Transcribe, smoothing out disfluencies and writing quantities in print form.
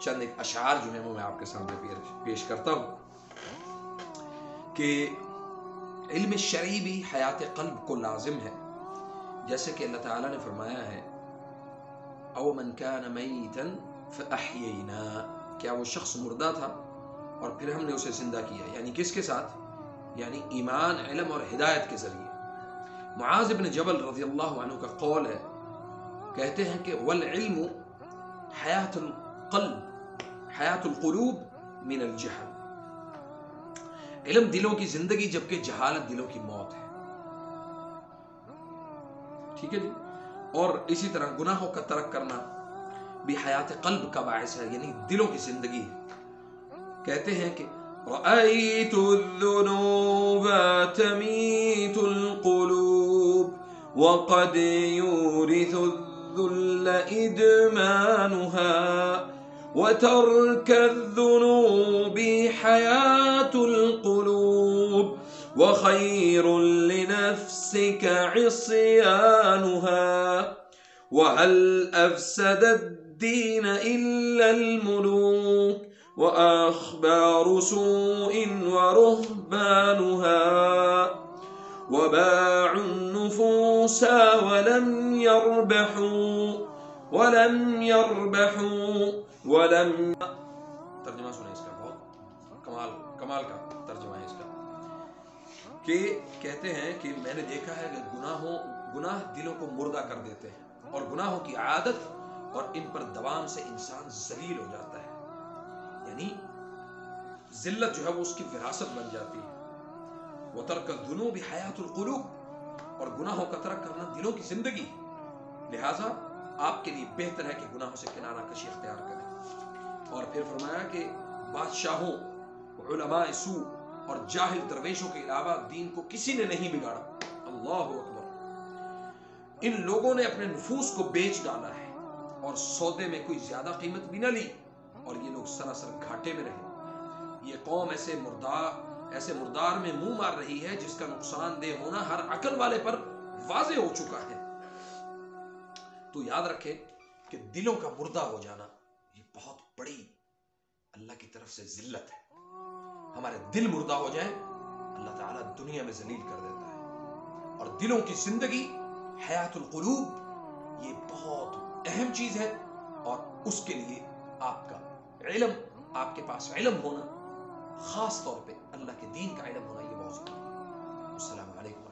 چند ایک اشعار جو ہیں وہ میں آپ کے سامنے پیش کرتا ہوں کہ علم شرعی بھی حیات قلب کو لازم ہے، جیسے کہ اللہ تعالیٰ نے فرمایا ہے او من کان میتا فاحیینا، کیا وہ شخص مردہ تھا اور پھر ہم نے اسے زندہ کیا، یعنی کس کے ساتھ؟ یعنی ایمان، علم اور ہدایت کے ذریعے۔ معاذ بن جبل رضی اللہ عنہ کا قول ہے، کہتے ہیں کہ والعلم حیات القلب، حیات القلوب من الجہل، علم دلوں کی زندگی جبکہ جہالت دلوں کی موت ہے۔ ٹھیک ہے جی۔ اور اسی طرح گناہوں کا ترک کرنا بھی حیات قلب کا باعث ہے، یعنی دلوں کی زندگی ہے۔ کہتے ہیں کہ رأيت الذنوب تميت القلوب وقد يورث الذل إدمانها وترك الذنوب حياة القلوب وخير لنفسك عصيانها وهل أفسد الدين إلا الملوك وأخبار سوء ورهبانها وباعوا النفوس ولم يربحوا ترجمہ سنیں اس کا، بہت کمال کا ترجمہ ہے اس کا، کہ کہتے ہیں کہ میں نے دیکھا ہے کہ گناہ دلوں کو مردہ کر دیتے ہیں، اور گناہوں کی عادت اور ان پر دوام سے انسان ذلیل ہو جاتا ہے، یعنی ذلت جو ہے وہ اس کی وراثت بن جاتی ہے۔ وَتَرْكَ الذُّنُوبِ حَيَاةُ الْقُلُوبِ، اور گناہوں کا ترک کرنا دلوں کی زندگی، لہٰذا آپ کے لیے بہتر ہے کہ گناہوں سے کنارہ کشی اختیار کریں۔ اور پھر فرمایا کہ بادشاہوں، علماء سوء اور جاہل درویشوں کے علاوہ دین کو کسی نے نہیں بگاڑا۔ اللہ اکبر۔ ان لوگوں نے اپنے نفوس کو بیچ ڈالا ہے اور سودے میں کوئی زیادہ قیمت بھی نہ لی، اور یہ لوگ سراسر گھاٹے میں رہے۔ یہ قوم ایسے مردار میں منہ مار رہی ہے جس کا نقصان دہ ہونا ہر عقل والے پر واضح ہو چکا ہے۔ تو یاد رکھے کہ دلوں کا مردہ ہو جانا یہ بہت بڑی اللہ کی طرف سے ذلت ہے۔ ہمارے دل مردہ ہو جائیں، اللہ تعالیٰ دنیا میں ذلیل کر دیتا ہے۔ اور دلوں کی زندگی، حیات القلوب، یہ بہت اہم چیز ہے، اور اس کے لیے آپ کا علم، آپ کے پاس علم ہونا، خاص طور پہ اللہ کے دین کا علم ہونا، یہ بہت ضروری ہے۔ السلام علیکم۔